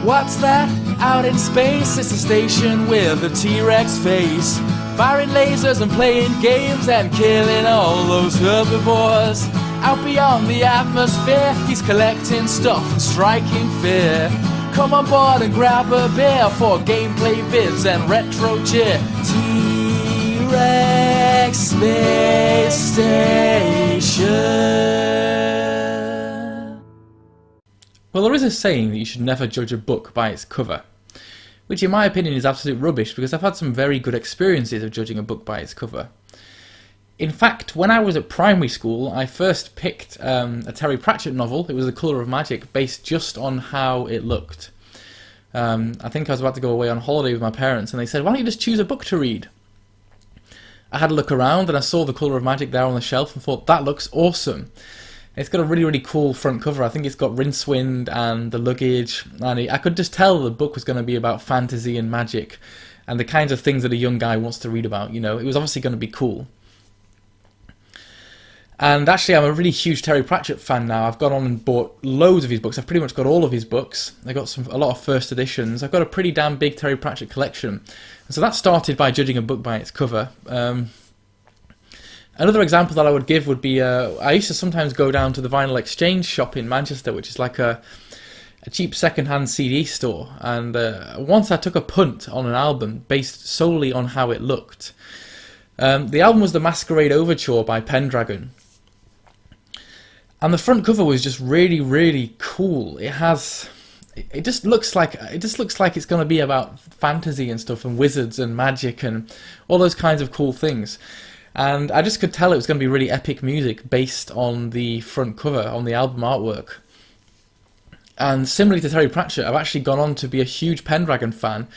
What's that? Out in space, it's a station with a T-Rex face, firing lasers and playing games and killing all those herbivores. Out beyond the atmosphere, he's collecting stuff and striking fear. Come on board and grab a beer for gameplay vids and retro cheer. T-Rex Space Station. Well, there is a saying that you should never judge a book by its cover, which in my opinion is absolute rubbish, because I've had some very good experiences of judging a book by its cover. In fact, when I was at primary school, I first picked a Terry Pratchett novel. It was The Colour of Magic, based just on how it looked. I think I was about to go away on holiday with my parents, and they said, why don't you just choose a book to read? I had a look around, and I saw The Colour of Magic there on the shelf, and thought, that looks awesome. It's got a really, really cool front cover. I think it's got Rincewind and the luggage, and I could just tell the book was going to be about fantasy and magic, and the kinds of things that a young guy wants to read about. You know, it was obviously going to be cool. And actually, I'm a really huge Terry Pratchett fan now. I've gone on and bought loads of his books. I've pretty much got all of his books. I got a lot of first editions. I've got a pretty damn big Terry Pratchett collection. And so that started by judging a book by its cover. Another example that I would give would be, I used to sometimes go down to the Vinyl Exchange shop in Manchester, which is like a cheap second-hand CD store. And once I took a punt on an album based solely on how it looked. The album was The Masquerade Overture by Pendragon. And the front cover was just really, really cool. It just looks like it's going to be about fantasy and stuff, and wizards and magic and all those kinds of cool things. And I just could tell it was going to be really epic music based on the front cover, on the album artwork. And similarly to Terry Pratchett, I've actually gone on to be a huge Pendragon fan.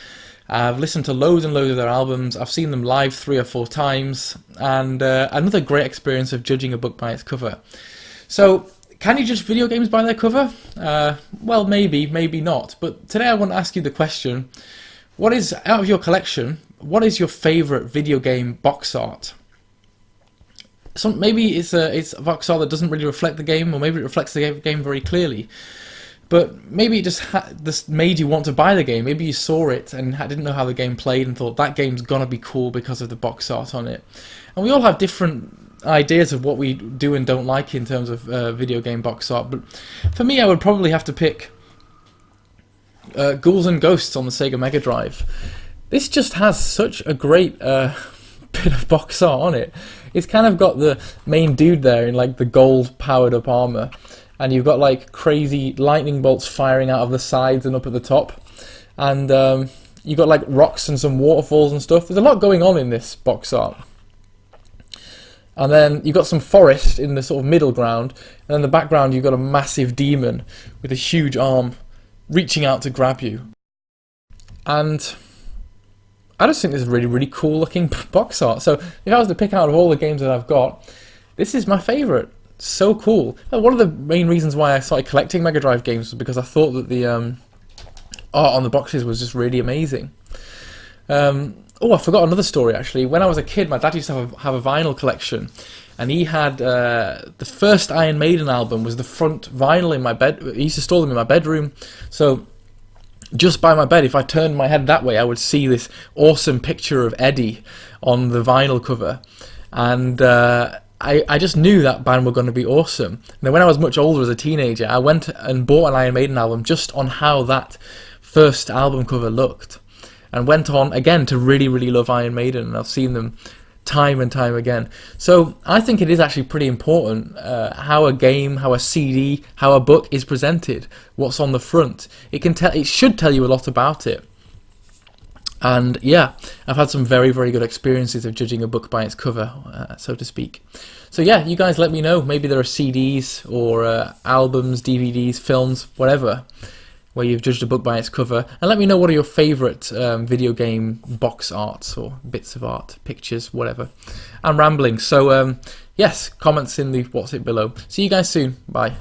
I've listened to loads and loads of their albums. I've seen them live 3 or 4 times, and another great experience of judging a book by its cover. So, can you judge video games by their cover? Well, maybe, maybe not. But today I want to ask you the question, out of your collection, what is your favourite video game box art? Maybe it's a box art that doesn't really reflect the game, or maybe it reflects the game very clearly. But maybe it just made you want to buy the game. Maybe you saw it and didn't know how the game played and thought, that game's gonna be cool because of the box art on it. And we all have different ideas of what we do and don't like in terms of video game box art, but for me I would probably have to pick Ghouls and Ghosts on the Sega Mega Drive. This just has such a great bit of box art on it. It's kind of got the main dude there in like the gold powered up armour, and you've got like crazy lightning bolts firing out of the sides and up at the top, and you've got like rocks and some waterfalls and stuff. There's a lot going on in this box art. And then you've got some forest in the sort of middle ground, and then in the background you've got a massive demon with a huge arm reaching out to grab you. And I just think this is really, really cool looking box art. So if I was to pick out of all the games that I've got, this is my favourite. So cool. And one of the main reasons why I started collecting Mega Drive games was because I thought that the art on the boxes was just really amazing. Oh, I forgot another story actually. When I was a kid, my dad used to have a vinyl collection, and he had the first Iron Maiden album was the front vinyl in my bed. He used to store them in my bedroom, so just by my bed, if I turned my head that way, I would see this awesome picture of Eddie on the vinyl cover, and I just knew that band were going to be awesome. And then when I was much older as a teenager, I went and bought an Iron Maiden album just on how that first album cover looked, and went on again to really, really love Iron Maiden, and I've seen them time and time again. So I think it is actually pretty important how a game, how a CD, how a book is presented, what's on the front. It should tell you a lot about it. And yeah, I've had some very, very good experiences of judging a book by its cover, so to speak. So yeah, you guys let me know. Maybe there are CDs or albums, DVDs, films, whatever, where you've judged a book by its cover, and let me know what are your favourite video game box arts or bits of art, pictures, whatever. I'm rambling, so yes, comments in the what's it below. See you guys soon, bye.